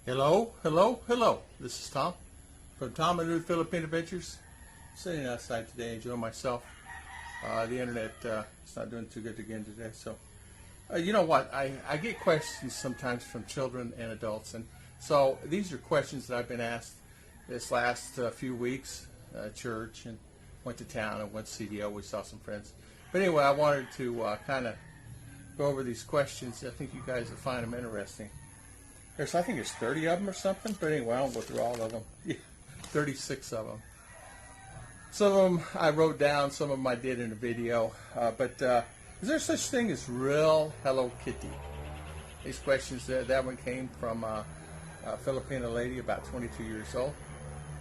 Hello, hello, hello. This is Tom from Tom and Ruth Philippine Adventures. Sitting outside today, enjoying myself. The internet is not doing too good again today. So, you know what? I get questions sometimes from children and adults, and so these are questions that I've been asked this last few weeks. Church and went to town and went to CDO. We saw some friends. But anyway, I wanted to kind of go over these questions. I think you guys will find them interesting. I think there's 30 of them or something, but anyway, I won't go through all of them. 36 of them. Some of them I wrote down, some of them I did in a video. But is there such thing as real Hello Kitty? These questions, that one came from a Filipina lady about 22 years old.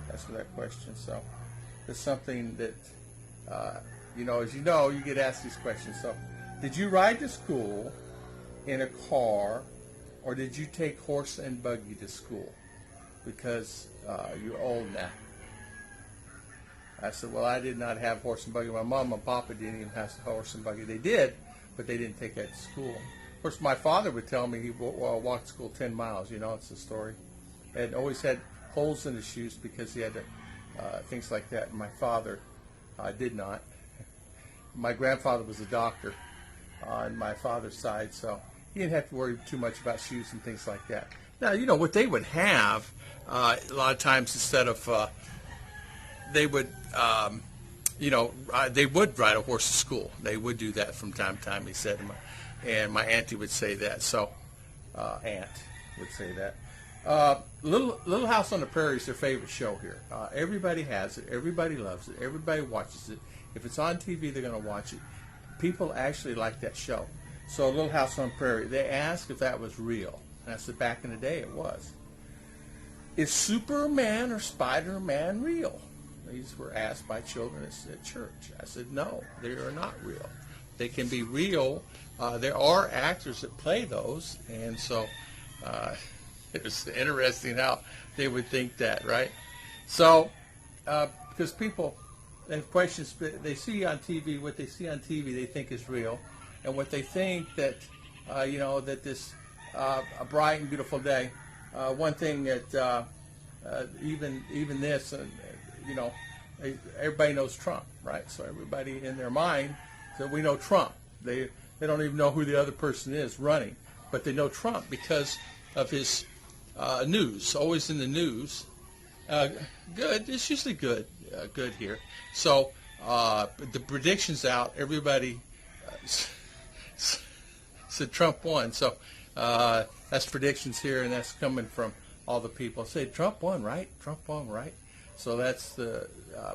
That's for that question. So it's something that, as you know, you get asked these questions. So, did you ride to school in a car, or did you take horse and buggy to school? Because you're old now. I said, well, I did not have horse and buggy. My mom and papa didn't even have horse and buggy. They did, but they didn't take that to school. Of course, my father would tell me he walked to school 10 miles. You know, it's a story. And always had holes in his shoes because he had things like that. And my father did not. My grandfather was a doctor on my father's side, so he didn't have to worry too much about shoes and things like that. Now, you know, what they would have, a lot of times instead of, they would, they would ride a horse to school. They would do that from time to time, he said. And my auntie would say that. So, aunt would say that. Little House on the Prairie is their favorite show here. Everybody has it. Everybody loves it. Everybody watches it. If it's on TV, they're going to watch it. People actually like that show. So Little House on the Prairie, they asked if that was real. And I said, back in the day, it was. Is Superman or Spider-Man real? These were asked by children at church. I said, no, they are not real. They can be real. There are actors that play those. And so it was interesting how they would think that, right? So, because people have questions, they see on TV, what they see on TV they think is real. And what they think that, that this a bright and beautiful day. One thing that even this, everybody knows Trump, right? So everybody in their mind, so we know Trump. They don't even know who the other person is running, but they know Trump because of his news. Always in the news. Good. It's usually good here. So the predictions out. Everybody. Said Trump won. So that's predictions here, and that's coming from all the people. Say Trump won, right? Trump won, right? So that's the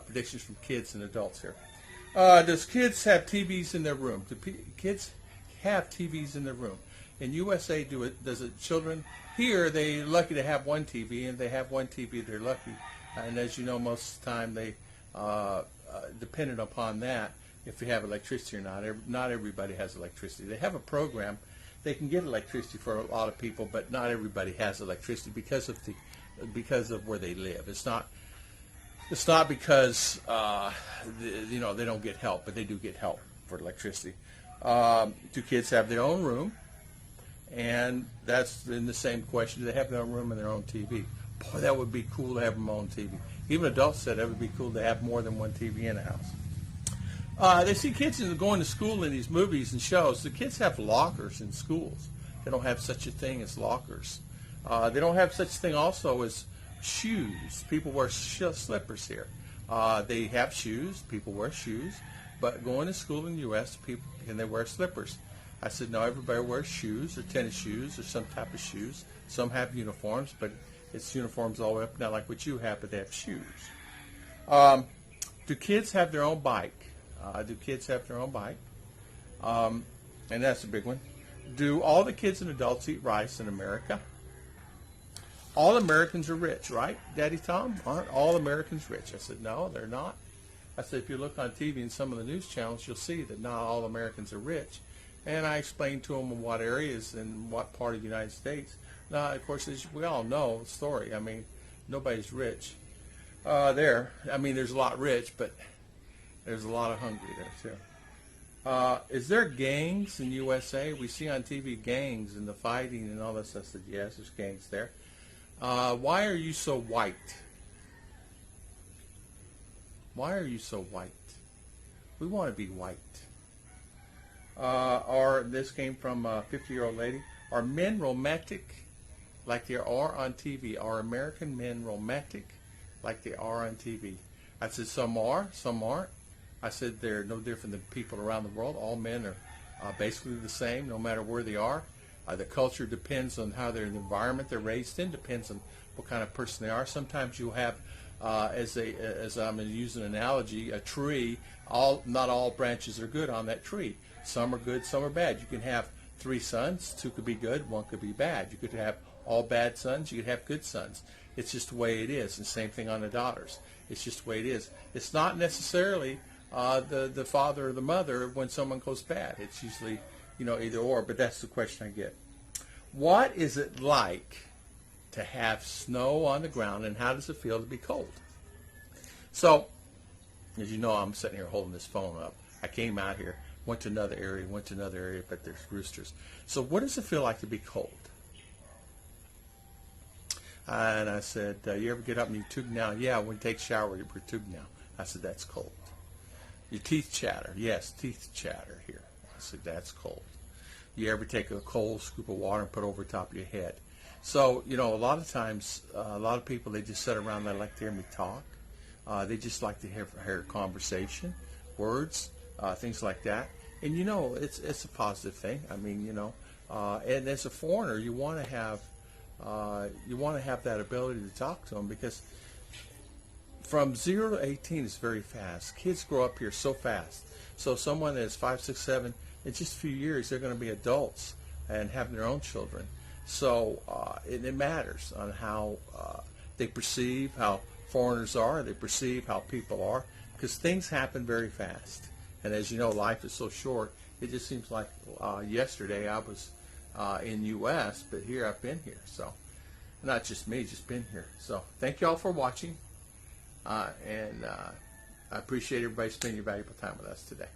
predictions from kids and adults here. Does kids have TVs in their room? Do kids have TVs in their room? In USA, does it? Children here, they're lucky to have one TV, and they have one TV, they're lucky. And as you know, most of the time they dependent upon that. If you have electricity or not. Not everybody has electricity. They have a program. They can get electricity for a lot of people, but not everybody has electricity because of where they live. It's not because they don't get help, but they do get help for electricity. Do kids have their own room? And that's in the same question. Do they have their own room and their own TV? Boy, that would be cool to have their own TV. Even adults said that would be cool to have more than one TV in a house. They see kids going to school in these movies and shows. The kids have lockers in schools. They don't have such a thing as lockers. They don't have such a thing also as shoes. People wear slippers here. They have shoes. People wear shoes. But going to school in the U.S., they wear slippers. I said, no, everybody wears shoes or tennis shoes or some type of shoes. Some have uniforms, but it's uniforms all the way up, not like what you have, but they have shoes. Do kids have their own bike? Do kids have their own bike? And that's a big one. Do all the kids and adults eat rice in America? All Americans are rich, right, Daddy Tom? Aren't all Americans rich? I said, no, they're not. I said, if you look on TV and some of the news channels, you'll see that not all Americans are rich. And I explained to them in what areas and what part of the United States. Now, of course, as we all know the story. I mean, nobody's rich there. I mean, there's a lot rich, but there's a lot of hungry there, too. Is there gangs in USA? We see on TV gangs and the fighting and all that stuff. I said, yes, there's gangs there. Why are you so white? Why are you so white? We want to be white. Or this came from a 50-year-old lady. Are men romantic like they are on TV? Are American men romantic like they are on TV? I said some are, some aren't. I said they're no different than people around the world. All men are basically the same, no matter where they are. The culture depends on how their environment they're raised in, depends on what kind of person they are. Sometimes you'll have, as I'm going to use an analogy, a tree. Not all branches are good on that tree. Some are good, some are bad. You can have 3 sons, 2 could be good, 1 could be bad. You could have all bad sons, you could have good sons. It's just the way it is. And same thing on the daughters. It's just the way it is. It's not necessarily the father or the mother when someone goes bad. It's usually, either or, but that's the question I get. What is it like to have snow on the ground, and how does it feel to be cold? So, as you know, I'm sitting here holding this phone up. I came out here, went to another area, but there's roosters. So what does it feel like to be cold? And I said, you ever get up and you tug now? Yeah, when you take a shower, you tug now. I said, that's cold. Your teeth chatter. Yes, teeth chatter here. I said, that's cold. You ever take a cold scoop of water and put it over top of your head? So, a lot of times, a lot of people, they just sit around, they like to hear me talk. They just like to hear conversation, words, things like that. And, it's a positive thing. I mean, and as a foreigner, you want to have that ability to talk to them, because from 0 to 18 is very fast. Kids grow up here so fast. So someone that's 5, 6, 7, in just a few years, they're going to be adults and having their own children. So it matters on how they perceive how foreigners are. They perceive how people are, because things happen very fast. And as you know, life is so short. It just seems like yesterday I was in U.S., but here I've been here. So not just me, just been here. So thank you all for watching. And I appreciate everybody spending your valuable time with us today.